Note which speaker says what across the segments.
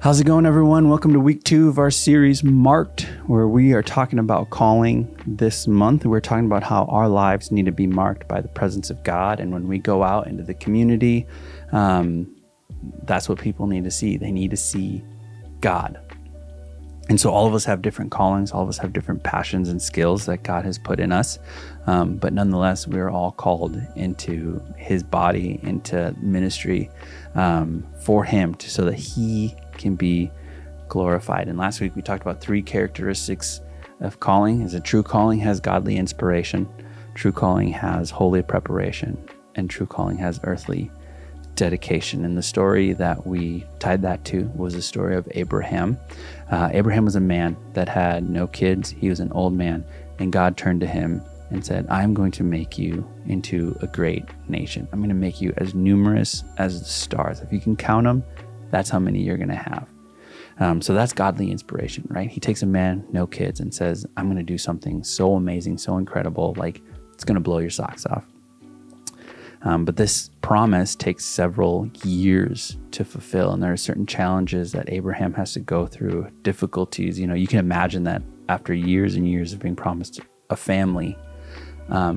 Speaker 1: How's it going, everyone? Welcome to week 2 of our series Marked, where we are talking about calling this month. We're talking about how our lives need to be marked by the presence of God. And when we go out into the community, that's what people need to see. They need to see God. And so all of us have different callings. All of us have different passions and skills that God has put in us. But nonetheless, we're all called into his body, into ministry for him, so that he can be glorified. And last week we talked about 3 characteristics of calling. Is a true calling has godly inspiration, true calling has holy preparation, and true calling has earthly dedication. And the story that we tied that to was the story of Abraham. Abraham was a man that had no kids. He was an old man, and God turned to him and said, I'm going to make you into a great nation. I'm going to make you as numerous as the stars. If you can count them, that's how many you're going to have. So that's godly inspiration, right? He takes a man, no kids, and says, I'm going to do something so amazing, so incredible, like it's going to blow your socks off. But this promise takes several years to fulfill, and there are certain challenges that Abraham has to go through, difficulties. You know, you can imagine that after years and years of being promised a family,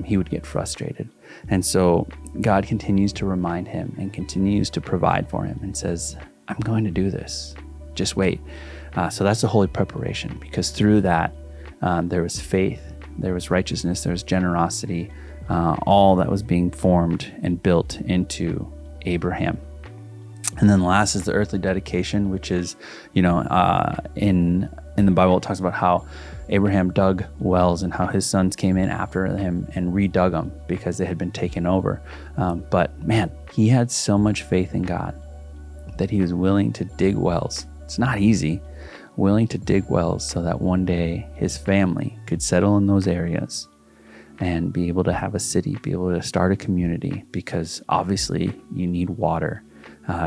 Speaker 1: he would get frustrated. And so God continues to remind him and continues to provide for him and says, I'm going to do this. Just wait. So that's the holy preparation, because through that, there was faith, there was righteousness, there was generosity, all that was being formed and built into Abraham. And then the last is the earthly dedication, which is, in the Bible, it talks about how Abraham dug wells and how his sons came in after him and redug them because they had been taken over. But man, he had so much faith in God that he was willing to dig wells. It's not easy, willing to dig wells so that one day his family could settle in those areas and be able to have a city, be able to start a community, because obviously you need water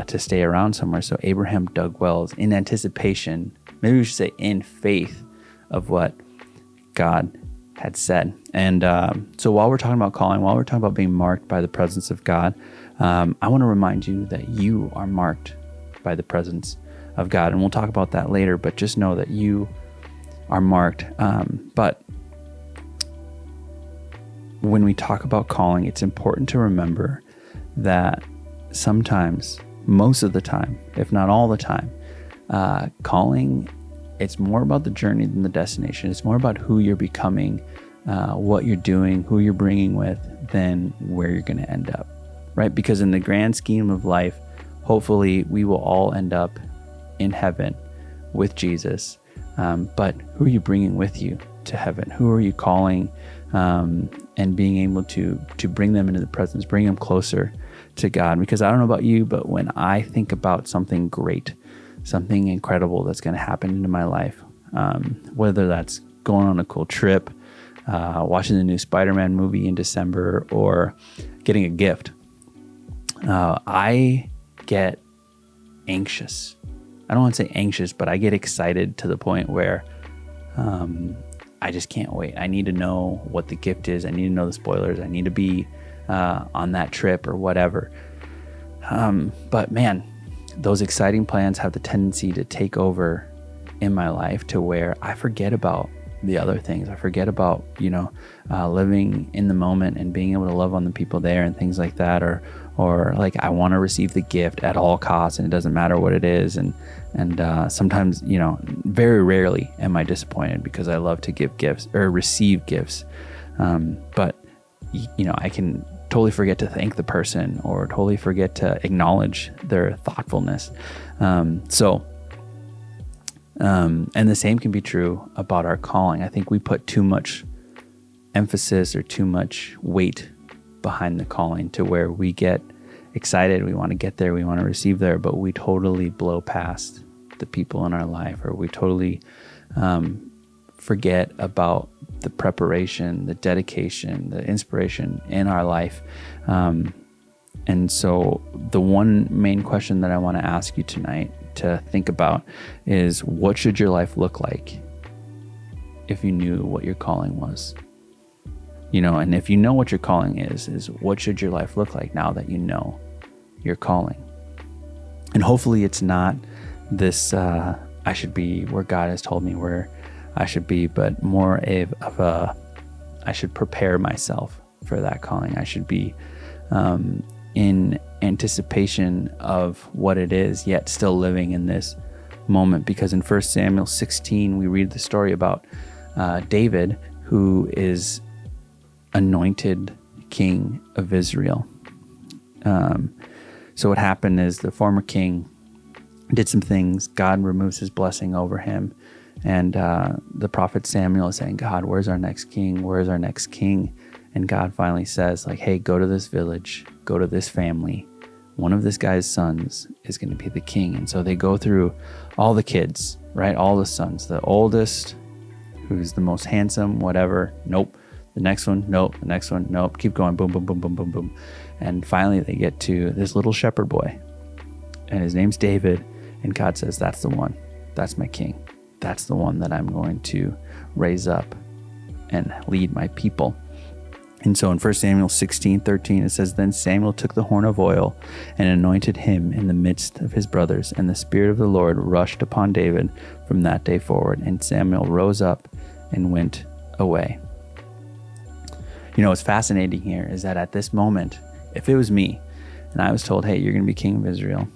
Speaker 1: to stay around somewhere. So Abraham dug wells in anticipation, maybe we should say in faith, of what God had said. And so while we're talking about calling, while we're talking about being marked by the presence of God, I want to remind you that you are marked by the presence of God. And we'll talk about that later, but just know that you are marked. But when we talk about calling, it's important to remember that sometimes, most of the time, if not all the time, calling, it's more about the journey than the destination. It's more about who you're becoming, what you're doing, who you're bringing with, than where you're going to end up, right? Because in the grand scheme of life, hopefully we will all end up in heaven with Jesus. But who are you bringing with you to heaven? Who are you calling and being able to bring them into the presence, bring them closer to God? Because I don't know about you, but when I think about something great, something incredible that's going to happen into my life, whether that's going on a cool trip, watching the new Spider-Man movie in December, or getting a gift, I get anxious. I don't want to say anxious, but I get excited to the point where I just can't wait. I need to know what the gift is. I need to know the spoilers. I need to be on that trip or whatever. But man, those exciting plans have the tendency to take over in my life to where I forget about the other things. I forget about, living in the moment and being able to love on the people there and things like that. Or like I want to receive the gift at all costs, and it doesn't matter what it is. And sometimes, very rarely am I disappointed, because I love to give gifts or receive gifts. But I can totally forget to thank the person, or totally forget to acknowledge their thoughtfulness. And the same can be true about our calling. I think we put too much emphasis or too much weight behind the calling to where we get excited, we want to get there, we want to receive there, but we totally blow past the people in our life, or we totally forget about the preparation, the dedication, the inspiration in our life. And so the one main question that I want to ask you tonight to think about is, what should your life look like if you knew what your calling was? And if you know what your calling is what should your life look like now that you know your calling? And hopefully it's not this I should be where God has told me where I should be, but more of a I should prepare myself for that calling. I should be in anticipation of what it is, yet still living in this moment. Because in 1 Samuel 16, we read the story about David, who is anointed king of Israel. So what happened is the former king did some things. God removes his blessing over him. And the prophet Samuel is saying, God, where's our next king? Where's our next king? And God finally says, like, hey, go to this village, go to this family. One of this guy's sons is going to be the king. And so they go through all the kids, right? All the sons. The oldest, who's the most handsome, whatever. Nope. The next one, nope. The next one, nope. Keep going. Boom, boom, boom, boom, boom, boom. And finally they get to this little shepherd boy. And his name's David. And God says, that's the one. That's my king. That's the one that I'm going to raise up and lead my people. And so in 1 Samuel 16:13, it says, Then Samuel took the horn of oil and anointed him in the midst of his brothers. And the Spirit of the Lord rushed upon David from that day forward. And Samuel rose up and went away. You know, what's fascinating here is that at this moment, if it was me and I was told, hey, you're going to be king of Israel,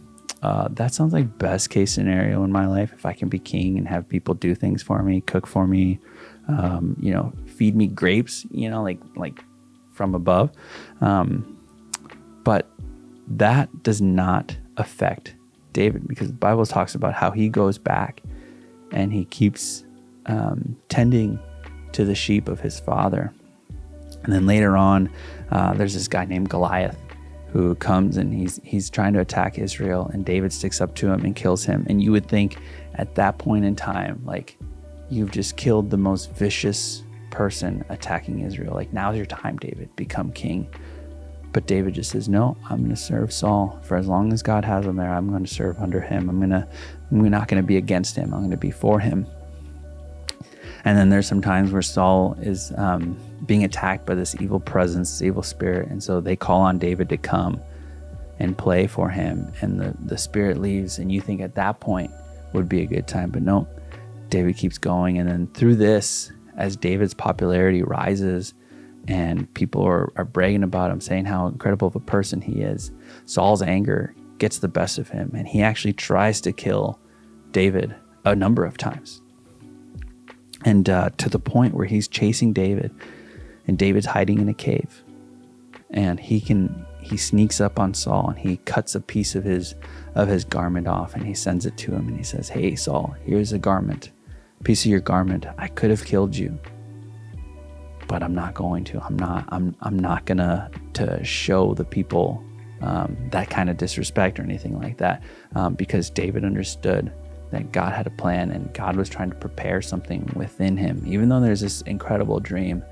Speaker 1: that sounds like best case scenario in my life. If I can be king and have people do things for me, cook for me, feed me grapes, like from above. But that does not affect David, because the Bible talks about how he goes back and he keeps tending to the sheep of his father. And then later on, there's this guy named Goliath who comes and he's trying to attack Israel, and David sticks up to him and kills him. And you would think at that point in time, like, you've just killed the most vicious person attacking Israel. Like, now's your time, David, become king. But David just says, no, I'm going to serve Saul. For as long as God has him there, I'm going to serve under him. I'm not going to be against him. I'm going to be for him. And then there's some times where Saul is being attacked by this evil presence, this evil spirit. And so they call on David to come and play for him. And the spirit leaves. And you think at that point would be a good time. But no, David keeps going. And then through this, as David's popularity rises and people are bragging about him, saying how incredible of a person he is, Saul's anger gets the best of him. And he actually tries to kill David a number of times. And to the point where he's chasing David, and David's hiding in a cave, and he sneaks up on Saul and he cuts a piece of his garment off, and he sends it to him, and he says, "Hey Saul, here's a piece of your garment. I could have killed you, but I'm not going to. I'm not gonna to show the people that kind of disrespect or anything like that, because David understood that God had a plan, and God was trying to prepare something within him. Even though there's this incredible dream,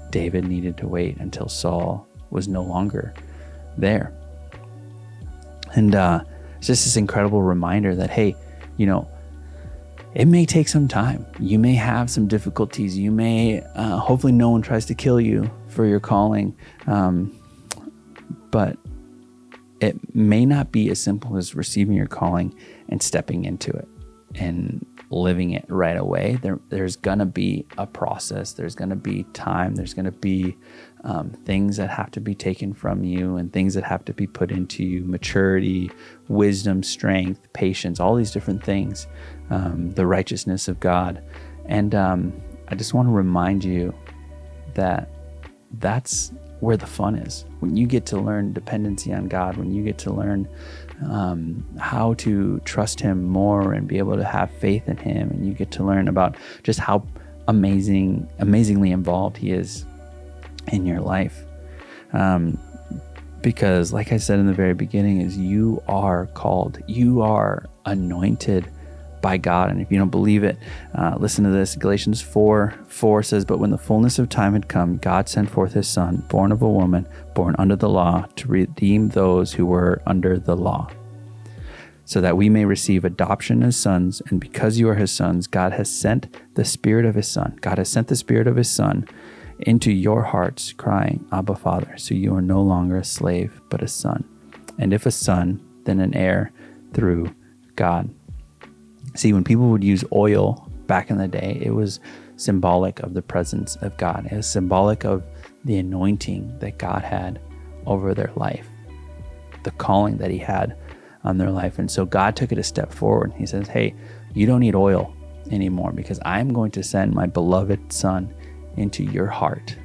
Speaker 1: David needed to wait until Saul was no longer there. And it's just this incredible reminder that, hey, it may take some time. You may have some difficulties. You may, hopefully no one tries to kill you for your calling, but it may not be as simple as receiving your calling and stepping into it and living it right away. There's going to be a process. There's going to be time. There's going to be things that have to be taken from you and things that have to be put into you: maturity, wisdom, strength, patience, all these different things, the righteousness of God. And I just want to remind you that that's where the fun is. When you get to learn dependency on God, when you get to learn how to trust him more and be able to have faith in him, and you get to learn about just how amazingly involved he is in your life. Because like I said in the very beginning, is you are called, you are anointed by God. And if you don't believe it, listen to this. Galatians 4:4 says, "But when the fullness of time had come, God sent forth his son, born of a woman, born under the law, to redeem those who were under the law, so that we may receive adoption as sons. And because you are his sons, God has sent the Spirit of his Son. God has sent the Spirit of his Son into your hearts, crying, Abba, Father. So you are no longer a slave, but a son. And if a son, then an heir through God. See, when people would use oil back in the day, it was symbolic of the presence of God. It was symbolic of the anointing that God had over their life, the calling that he had on their life. And so God took it a step forward. He says, hey, you don't need oil anymore, because I'm going to send my beloved son into your heart.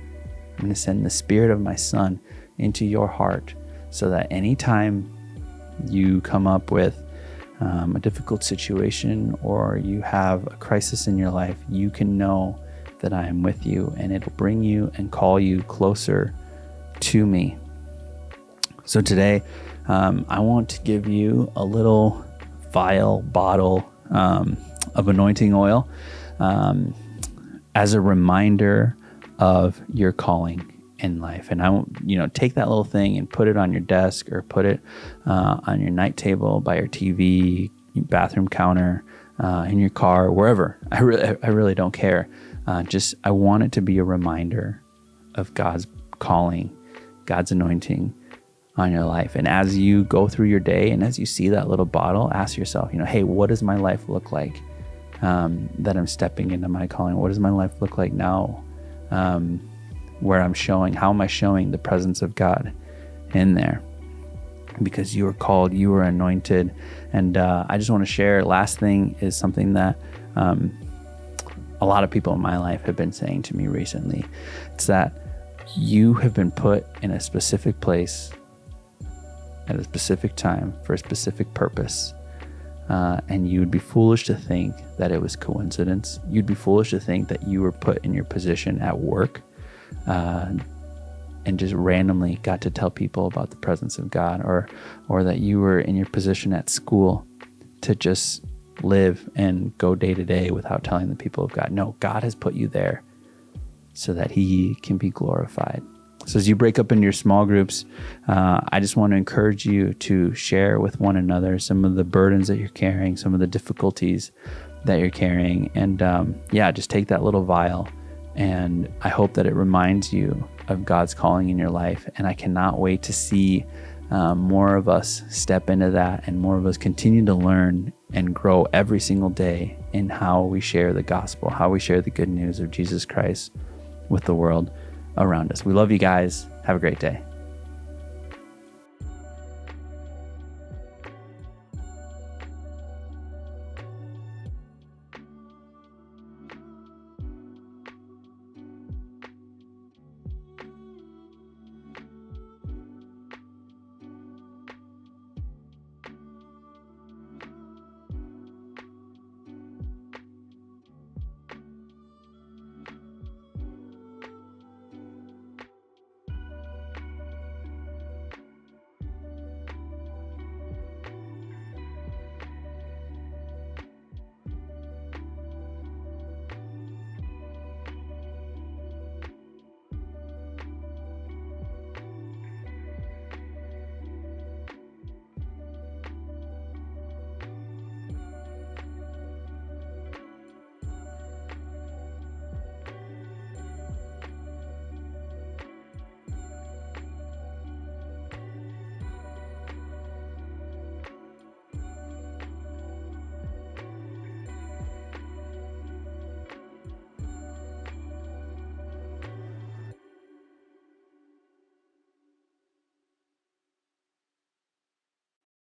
Speaker 1: I'm going to send the spirit of my son into your heart, so that anytime you come up with a difficult situation or you have a crisis in your life, you can know that I am with you, and it'll bring you and call you closer to me. So today, I want to give you a little bottle of anointing oil as a reminder of your calling in life. And I won't, take that little thing and put it on your desk, or put it on your night table, by your TV, your bathroom counter, in your car, wherever. I really don't care. I want it to be a reminder of God's calling, God's anointing on your life. And as you go through your day, and as you see that little bottle, ask yourself, hey, what does my life look like that I'm stepping into my calling? What does my life look like now? Where how am I showing the presence of God in there? Because you are called, you are anointed. And I just want to share, last thing is something that a lot of people in my life have been saying to me recently. It's that you have been put in a specific place at a specific time for a specific purpose. And you would be foolish to think that it was coincidence. You'd be foolish to think that you were put in your position at work and just randomly got to tell people about the presence of God, or that you were in your position at school to just live and go day to day without telling the people of God. No, God has put you there so that he can be glorified. So as you break up into your small groups, I just want to encourage you to share with one another some of the burdens that you're carrying, some of the difficulties that you're carrying. And just take that little vial, and I hope that it reminds you of God's calling in your life. And I cannot wait to see more of us step into that, and more of us continue to learn and grow every single day in how we share the gospel, how we share the good news of Jesus Christ with the world around us. We love you guys. Have a great day.